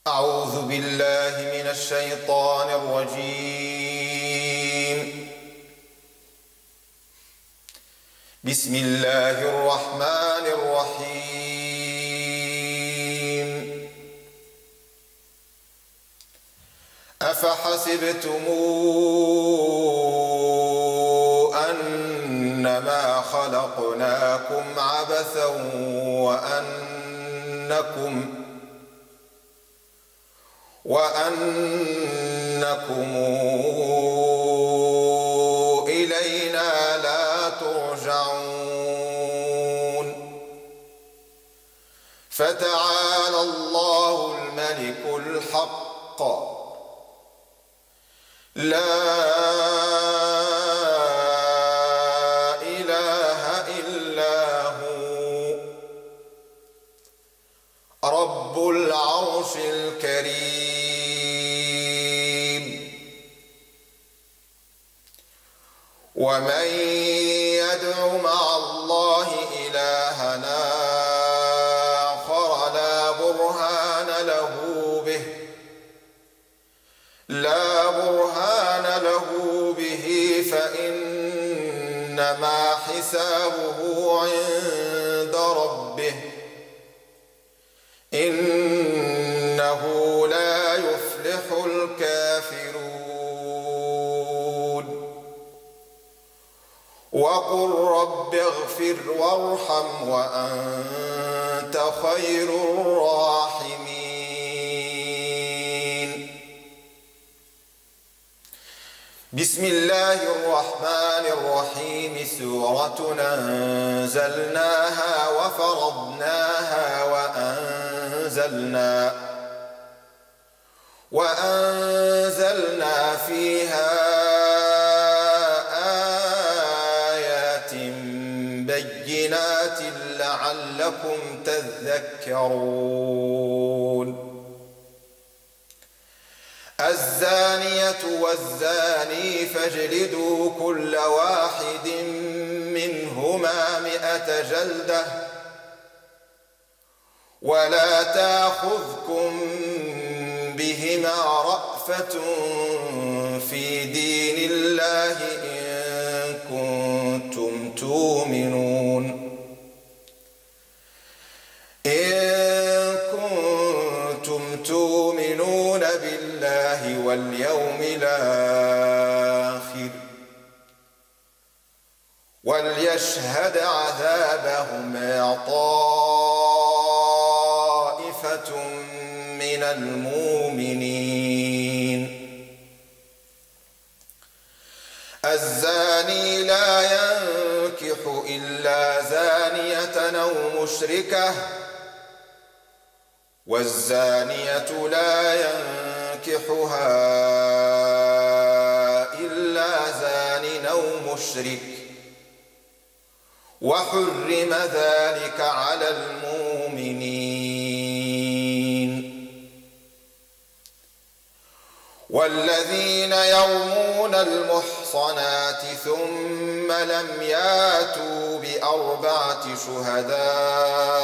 أعوذ بالله من الشيطان الرجيم. بسم الله الرحمن الرحيم. أفحسبتم أنما خلقناكم عبثا وأنكم إلينا لا ترجعون. فتعالى الله الملك الحق لا إله إلا هو رب العرش الكريم. ومن يدع مع الله إلها آخر لا برهان له به فإنما حسابه عند ربه إنه لا يفلح الكافرون. وقل رب اغفر وارحم وأنت خير الراحمين. بسم الله الرحمن الرحيم. سورة أنزلناها وفرضناها وأنزلنا فيها آيات بينات لعلكم تذكرون. الزانية والزاني فاجلدوا كل واحد منهما 100 جلدة ولا تأخذكم بهما رأفة في دين الله إن كنتم تؤمنون بالله واليوم الآخر. وليشهد عذابهما طائفة من المؤمنين. الزاني لا ينكح إلا زانية أو مشركة والزانية لا ينكحها إلا زان أو مشرك وحرم ذلك على المؤمنين. والذين يرمون المحصنات ثم لم ياتوا ب4 شهداء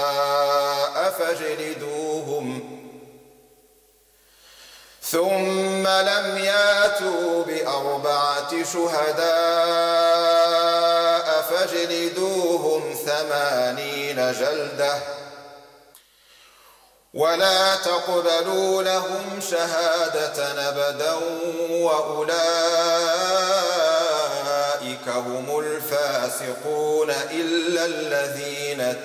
فاجلدوهم 80 جلدة ولا تقبلوا لهم شهادة أبدا وأولئك هم الفاسقون إلا الذين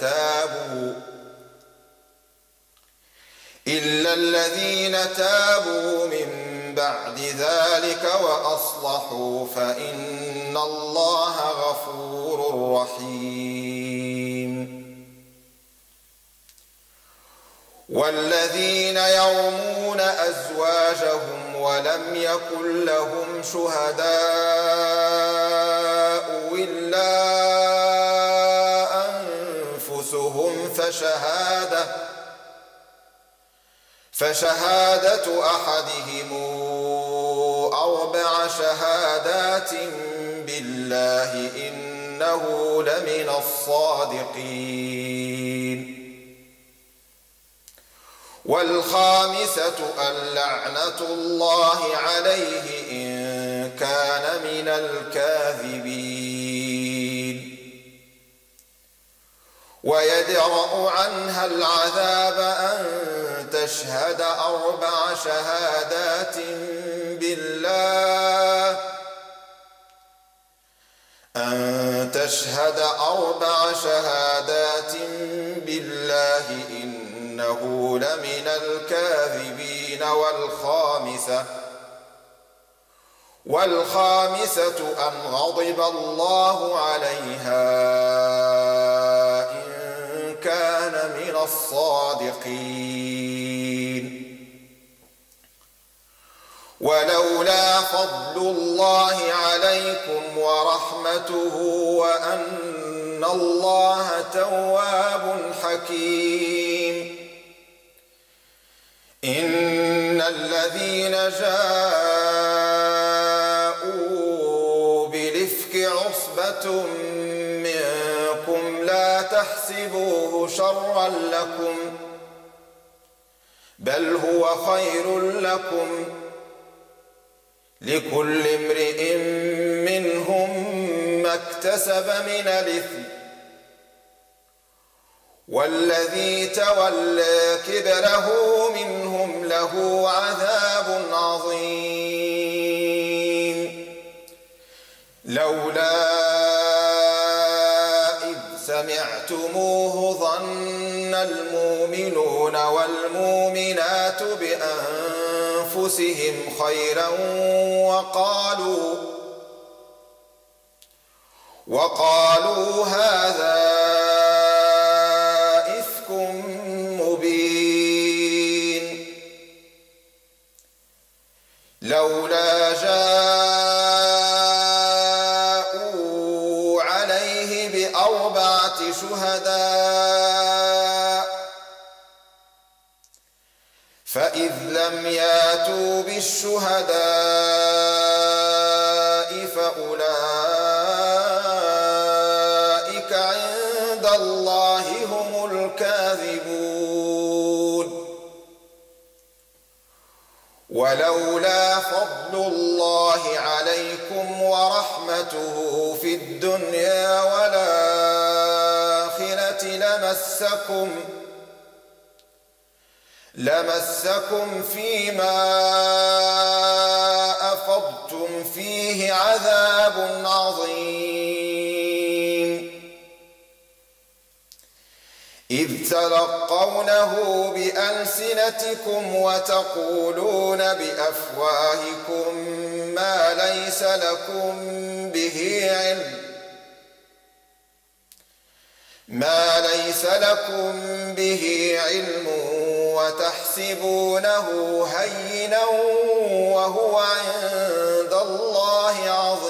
تابوا من بعد ذلك وأصلحوا فإن الله غفور رحيم. والذين يرمون أزواجهم ولم يكن لهم شهداء إلا أنفسهم فشهادة أحدهم 4 شهادات بالله إنه لمن الصادقين. والخامسة اللعنة الله عليه إن كان من الكاذبين ويدرأ عنها العذاب أن تشهد 4 شهادات بالله إنه لمن الكاذبين والخامسة أن غضب الله عليها إن كان من الصادقين ولولا فضل الله عليكم ورحمته وأن الله تواب حكيم إن الذين جاءوا بالإفك عصبة منكم لا تحسبوه شرا لكم بل هو خير لكم لكل امرئ منهم ما اكتسب من الإثم والذي تولى كبره منهم له عذاب عظيم لولا إذ سمعتموه ظن المؤمنون والمؤمنات بأنفسهم خيرا وقالوا هذا إفك مبين لولا جاءوا عليه ب4 شهداء فإذ لم ياتوا بالشهداء فأولئك عند الله هم الكاذبون ولولا فضل الله عليكم ورحمته في الدنيا والآخرة لمسكم فيما أفضتم فيه عذاب عظيم إذ تلقونه بألسنتكم وتقولون بأفواهكم ما ليس لكم به علم وتحسبونه هينا وهو عند الله عظيم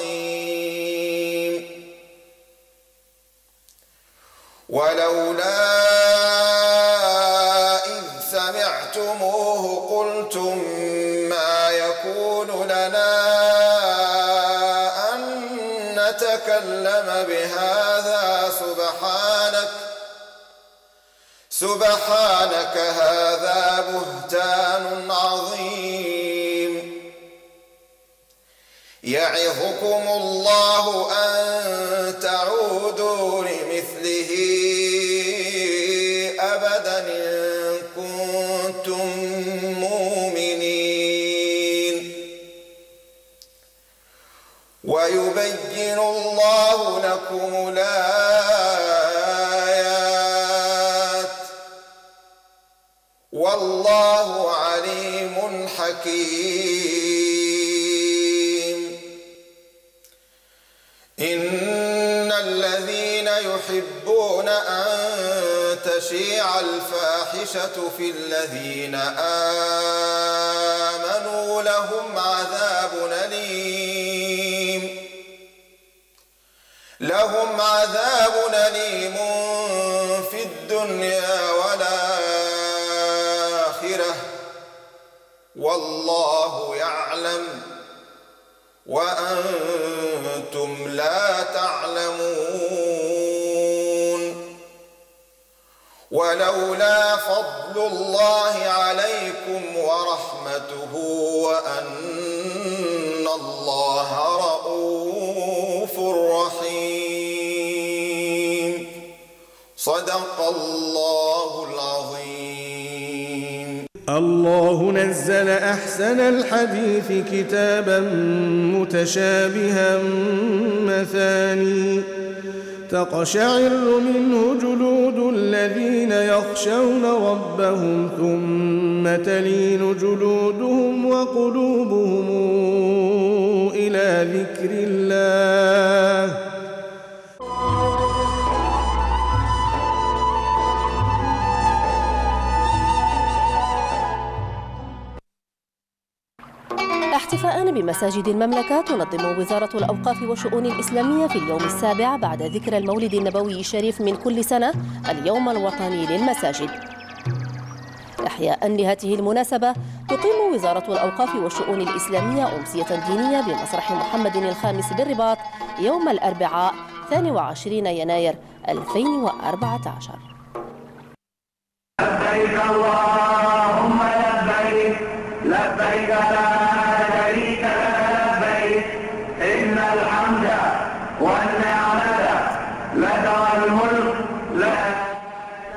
ولولا إذ سمعتموه قلتم ما يكون لنا أن نتكلم بهذا سبحانك هذا بهتان عظيم يعظكم الله أن تعودوا لمثله أبدا إن كنتم مؤمنين ويبين الله لكم الآيات والله عليم حكيم إن الذين يحبون أن تشيع الفاحشة في الذين آمنوا لهم عذاب أليم في الدنيا والآخرة والله يعلم وأنتم لا تعلمون ولولا فضل الله عليكم ورحمته وأن الله رؤوف رحيم. صدق الله العظيم. الله نزل أحسن الحديث كتابا متشابها مثاني تقشعر منه جلود الذين يخشون ربهم ثم تلين جلودهم وقلوبهم إلى ذكر الله. احتفاء بمساجد المملكة تنظم وزارة الأوقاف والشؤون الإسلامية في اليوم السابع بعد ذكرى المولد النبوي الشريف من كل سنة اليوم الوطني للمساجد. إحياء لهذه المناسبة تقيم وزارة الأوقاف والشؤون الإسلامية أمسية دينية بمسرح محمد الخامس بالرباط يوم الأربعاء 22 يناير 2014. لبيك اللهم لبيك لبيك لا شريك لك لبيك إن الحمد والنعمة لك والملك لا.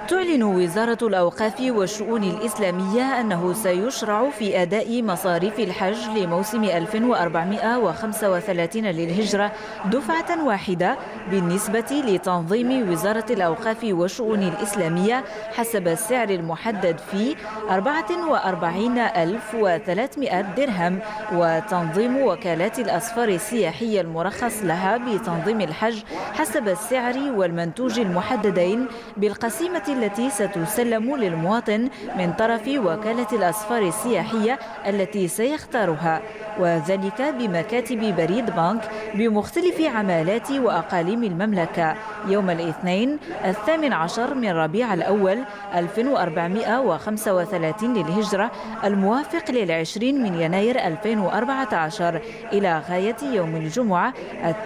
تعلن وزارة الأوقاف والشؤون الإسلامية أنه سيشرع في أداء مصاريف الحج لموسم 1435 للهجرة دفعة واحدة بالنسبة لتنظيم وزارة الأوقاف والشؤون الإسلامية حسب السعر المحدد في 44,300 درهم، وتنظيم وكالات الأسفار السياحية المرخص لها بتنظيم الحج حسب السعر والمنتوج المحددين بالقسيمة التي ستسلم للمواطن من طرف وكالة الأسفار السياحية التي سيختارها، وذلك بمكاتب بريد بنك بمختلف عمالات وأقاليم المملكة يوم الاثنين 18 من ربيع الأول 1435 للهجرة الموافق لل20 من يناير 2014 إلى غاية يوم الجمعة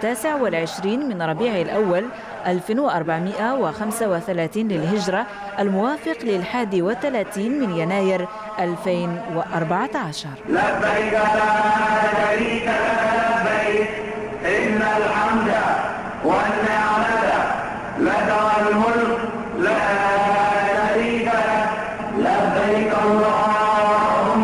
29 من ربيع الأول 1435 للهجرة الموافق لل31 من يناير 2014. لبيك لا شريك لك لبيك إن الحمد والنعمة لك والملك لا شريك لك لبيك اللهم.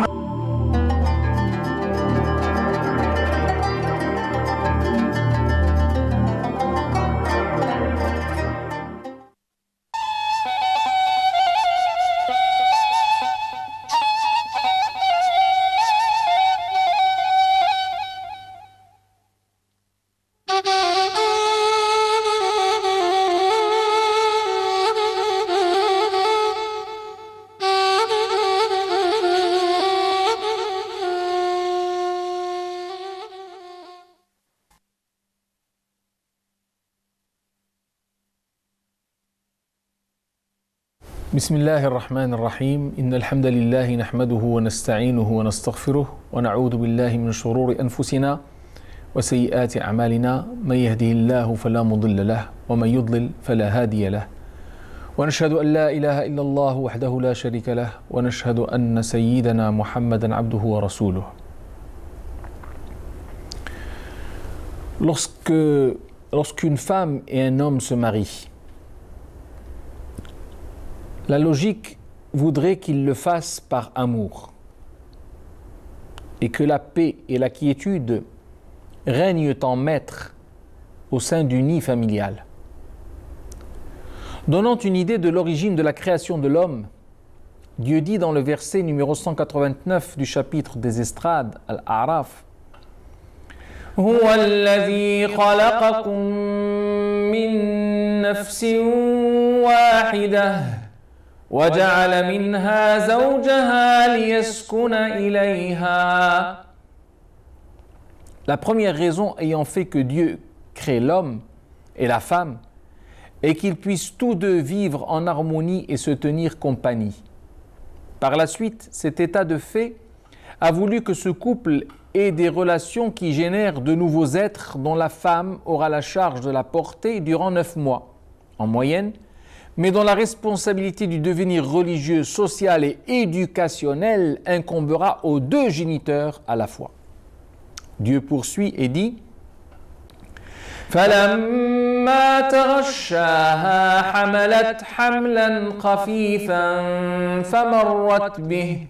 بسم الله الرحمن الرحيم. إن الحمد لله نحمده ونستعينه ونستغفره ونعوذ بالله من شرور أنفسنا وسيئات أعمالنا. من يهده الله فلا مضل له ومن يضلل فلا هادي له، ونشهد أن لا إله إلا الله وحده لا شريك له، ونشهد أن سيدنا محمدا عبده ورسوله. Lorsqu'une femme et un homme se marient, la logique voudrait qu'ils le fassent par amour et que la paix et la quiétude règnent en maître au sein du nid familial. Donnant une idée de l'origine de la création de l'homme, Dieu dit dans le verset numéro 189 du chapitre des Estrades, Al-A'raf, « Huwa alladhi khalaqakum min nafsin wahidah وَجَعَلَ مِنْهَا زَوْجَهَا لِيَسْكُنَ إِلَيْهَا » La première raison ayant fait que Dieu crée l'homme et la femme est qu'ils puissent tous deux vivre en harmonie et se tenir compagnie. Par la suite, cet état de fait a voulu que ce couple ait des relations qui génèrent de nouveaux êtres dont la femme aura la charge de la porter durant 9 mois, en moyenne, mais dont la responsabilité du devenir religieux, social et éducationnel incombera aux deux géniteurs à la fois. Dieu poursuit et dit فلما تغشاها حملت حملا خفيفا فمرت به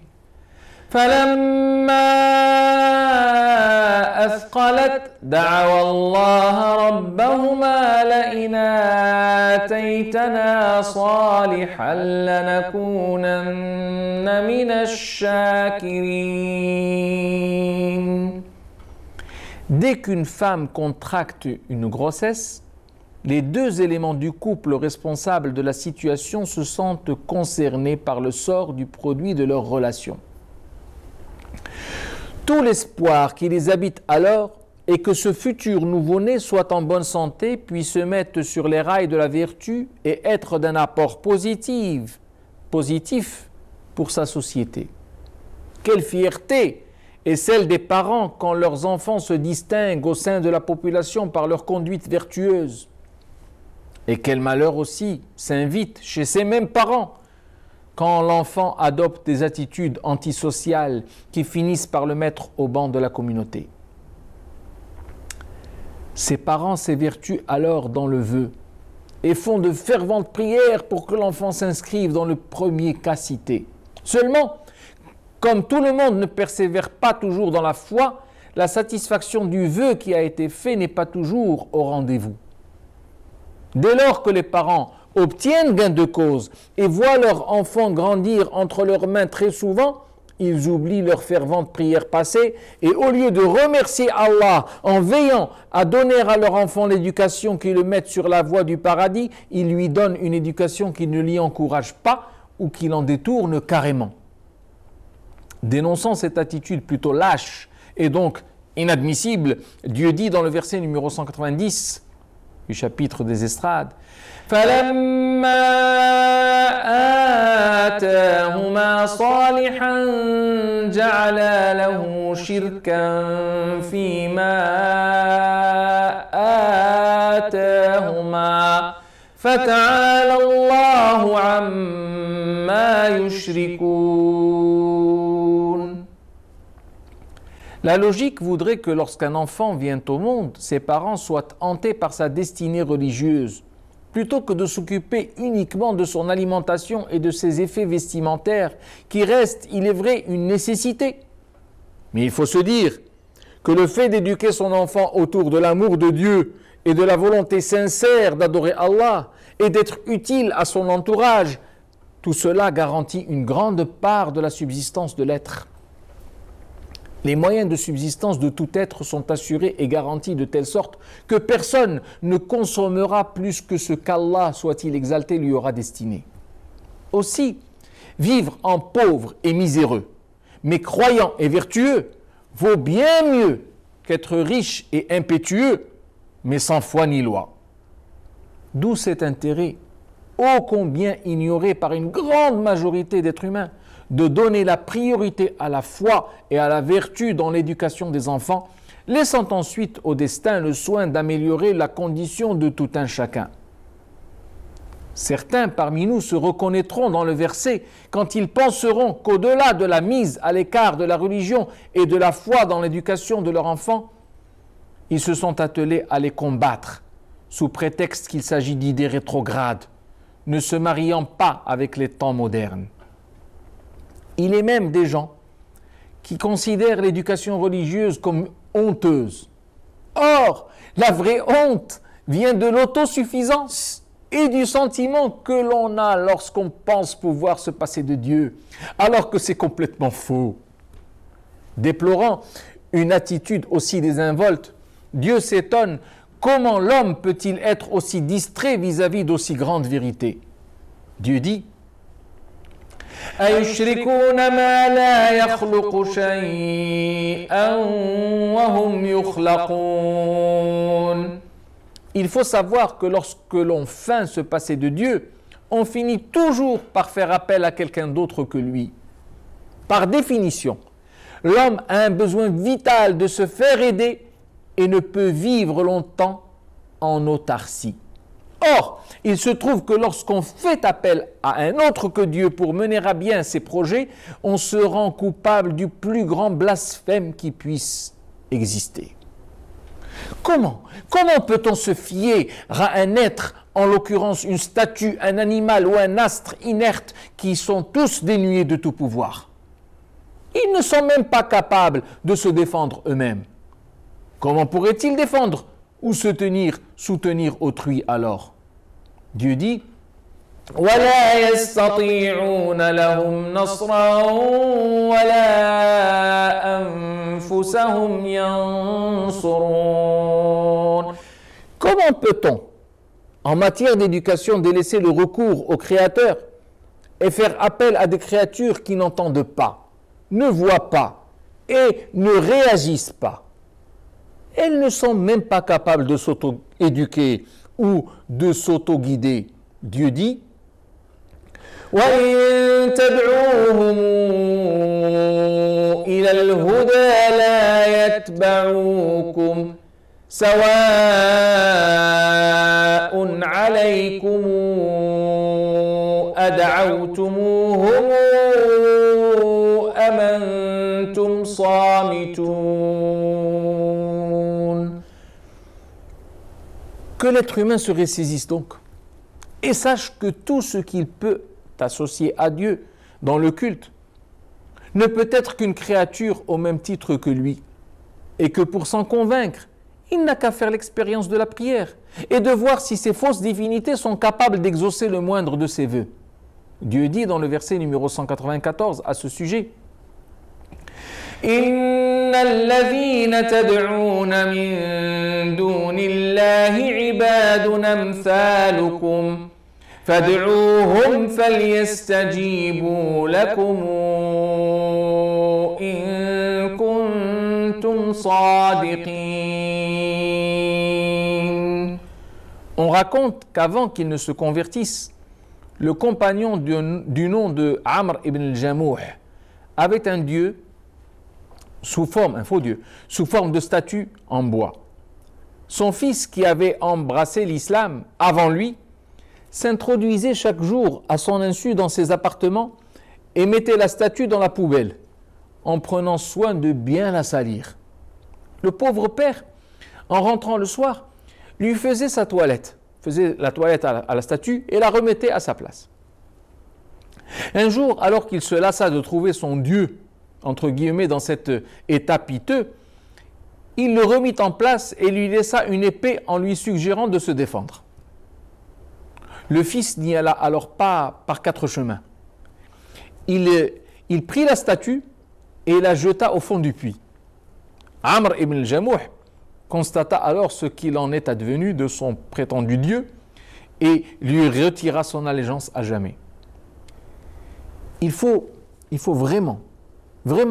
فلما أثقلت دعوا الله ربهما لئن آتيتنا صالحا لنكونن من الشاكرين. Dès qu'une femme contracte une grossesse, les deux éléments du couple responsables de la situation se sentent concernés par le sort du produit de leur relation. Tout l'espoir qui les habite alors est que ce futur nouveau-né soit en bonne santé, puis se mette sur les rails de la vertu et être d'un apport positif pour sa société. Quelle fierté est celle des parents quand leurs enfants se distinguent au sein de la population par leur conduite vertueuse. Et quel malheur aussi s'invite chez ces mêmes parents quand l'enfant adopte des attitudes antisociales qui finissent par le mettre au banc de la communauté. Ces parents s'évertuent alors dans le vœu et font de ferventes prières pour que l'enfant s'inscrive dans le premier cas cité. Seulement, comme tout le monde ne persévère pas toujours dans la foi, la satisfaction du vœu qui a été fait n'est pas toujours au rendez-vous. Dès lors que les parents obtiennent gain de cause et voient leur enfant grandir entre leurs mains très souvent, ils oublient leurs ferventes prières passées et au lieu de remercier Allah en veillant à donner à leur enfant l'éducation qui le mette sur la voie du paradis, ils lui donnent une éducation qui ne l'y encourage pas ou qui l'en détourne carrément. Dénonçant cette attitude plutôt lâche et donc inadmissible, Dieu dit dans le verset numéro 190 du chapitre des Estrades فَلَمَّا آتَاهُمَا صَالِحًا جَعَلَا لَهُ شِرْكًا فِيمَا آتَاهُمَا فَتَعَالَى اللَّهُ عَمَّا يُشْرِكُونَ. La logique voudrait que lorsqu'un enfant vient au monde, ses parents soient hantés par sa destinée religieuse, plutôt que de s'occuper uniquement de son alimentation et de ses effets vestimentaires, qui restent, il est vrai, une nécessité. Mais il faut se dire que le fait d'éduquer son enfant autour de l'amour de Dieu et de la volonté sincère d'adorer Allah et d'être utile à son entourage, tout cela garantit une grande part de la subsistance de l'être. Les moyens de subsistance de tout être sont assurés et garantis de telle sorte que personne ne consommera plus que ce qu'Allah, soit-il exalté, lui aura destiné. Aussi, vivre en pauvre et miséreux, mais croyant et vertueux, vaut bien mieux qu'être riche et impétueux, mais sans foi ni loi. D'où cet intérêt, ô combien ignoré par une grande majorité d'êtres humains, de donner la priorité à la foi et à la vertu dans l'éducation des enfants, laissant ensuite au destin le soin d'améliorer la condition de tout un chacun. Certains parmi nous se reconnaîtront dans le verset quand ils penseront qu'au-delà de la mise à l'écart de la religion et de la foi dans l'éducation de leurs enfants, ils se sont attelés à les combattre sous prétexte qu'il s'agit d'idées rétrogrades, ne se mariant pas avec les temps modernes. Il est même des gens qui considèrent l'éducation religieuse comme honteuse. Or, la vraie honte vient de l'autosuffisance et du sentiment que l'on a lorsqu'on pense pouvoir se passer de Dieu, alors que c'est complètement faux. Déplorant une attitude aussi désinvolte, Dieu s'étonne comment l'homme peut-il être aussi distrait vis-à-vis d'aussi grandes vérités. Dieu dit أَيُشْرِكُونَ مَا لَا يَخْلُقُ شَيْئًا وَهُمْ يُخْلَقُونَ. Il faut savoir que lorsque l'on feint se passer de Dieu, on finit toujours par faire appel à quelqu'un d'autre que lui. Par définition, l'homme a un besoin vital de se faire aider et ne peut vivre longtemps en autarcie. Or, il se trouve que lorsqu'on fait appel à un autre que Dieu pour mener à bien ses projets, on se rend coupable du plus grand blasphème qui puisse exister. Comment peut-on se fier à un être, en l'occurrence une statue, un animal ou un astre inerte qui sont tous dénués de tout pouvoir? Ils ne sont même pas capables de se défendre eux-mêmes. Comment pourraient-ils défendre ou soutenir autrui alors? Dieu dit وَلَا يَسْتَطِيعُونَ لَهُمْ نَصْرًا وَلَا أَنفُسَهُمْ يَنصُرُونَ. Comment peut-on, en matière d'éducation, délaisser le recours au Créateur et faire appel à des créatures qui n'entendent pas, ne voient pas et ne réagissent pas? Elles ne sont même pas capables de s'auto-éduquer ou de s'auto-guider. Dieu dit وَإِن تَدْعُوهُمْ إِلَى الْهُدَى لَا يَتَّبِعُوكُمْ سَوَاءٌ عَلَيْكُمْ أَدْعَوْتُمُوهُمْ أَمْ أَنْتُمْ صَامِتُونَ. Que l'être humain se ressaisisse donc et sache que tout ce qu'il peut associer à Dieu dans le culte ne peut être qu'une créature au même titre que lui, et que pour s'en convaincre, il n'a qu'à faire l'expérience de la prière et de voir si ces fausses divinités sont capables d'exaucer le moindre de ses vœux. Dieu dit dans le verset numéro 194 à ce sujet: إِنَّ الَّذِينَ تَدْعُونَ مِن دُونِ اللَّهِ عِبَادٌ أَمْثَالُكُمْ فَادْعُوهُمْ فَلْيَسْتَجِيبُوا لَكُمْ إِن كُنتُمْ صَادِقِينَ. On raconte qu'avant qu'il ne se convertisse, le compagnon du nom de Amr ibn al-Jamouh avait un dieu un faux dieu, sous forme de statue en bois. Son fils, qui avait embrassé l'islam avant lui, s'introduisait chaque jour à son insu dans ses appartements et mettait la statue dans la poubelle, en prenant soin de bien la salir. Le pauvre père, en rentrant le soir, lui faisait sa toilette, faisait la toilette à la statue et la remettait à sa place. Un jour, alors qu'il se lassa de trouver son Dieu, entre guillemets, dans cet état piteux, il le remit en place et lui laissa une épée en lui suggérant de se défendre. Le fils n'y alla alors pas par quatre chemins. Il prit la statue et la jeta au fond du puits. Amr ibn al-Jamouh constata alors ce qu'il en est advenu de son prétendu Dieu et lui retira son allégeance à jamais. Il faut vraiment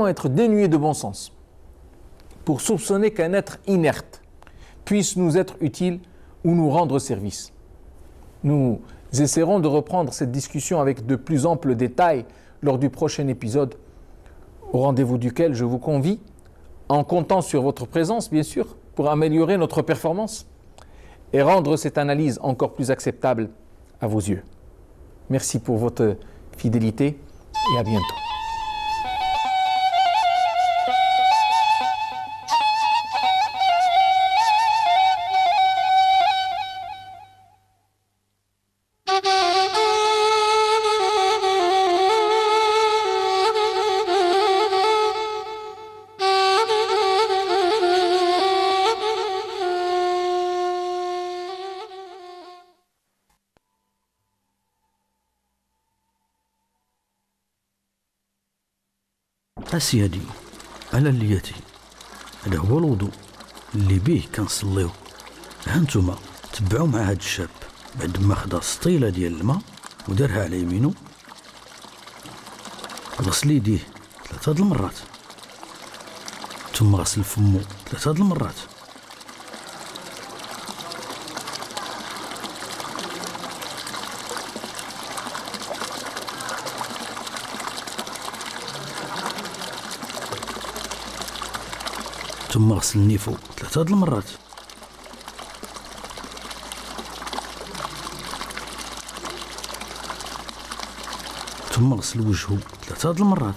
être dénué de bon sens pour soupçonner qu'un être inerte puisse nous être utile ou nous rendre service. Nous essaierons de reprendre cette discussion avec de plus amples détails lors du prochain épisode, au rendez-vous duquel je vous convie, en comptant sur votre présence bien sûr, pour améliorer notre performance et rendre cette analyse encore plus acceptable à vos yeux. Merci pour votre fidélité et à bientôt. أسيادي على اللياتي، هذا هو الوضوء اللي بيه كنصليو. هانتوما تبعوا مع هاد الشاب بعد ما خدا سطيله ديال الماء ودارها على يمينو، غسل يديه 3 المرات، ثم غسل فمو 3 المرات. ثم غسل نيفو 3 المرات. ثم غسل وجهه 3 المرات.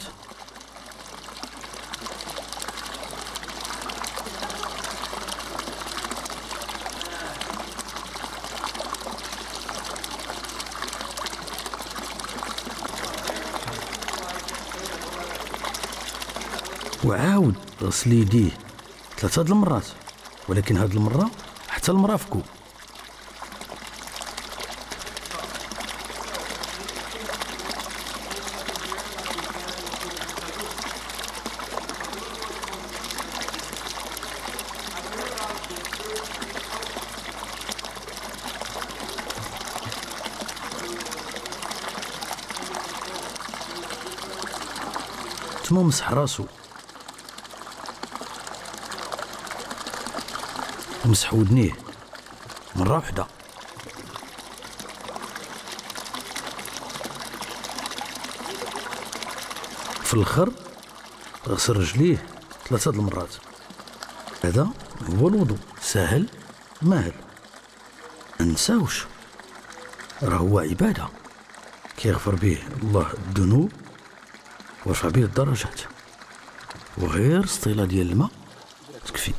وعاود غسل يديه 3 المرات، ولكن هاد المرة حتى المرافقو. ثم مسح راسو ومسح ودنيه مرة واحدة. في الآخر غسل رجليه 3 المرات. هذا هو الوضوء، سهل ماهل. منساوش راه هو عبادة كيغفر به الله الذنوب ويرفع به الدرجات، وغير سطيلة ديال الماء تكفي.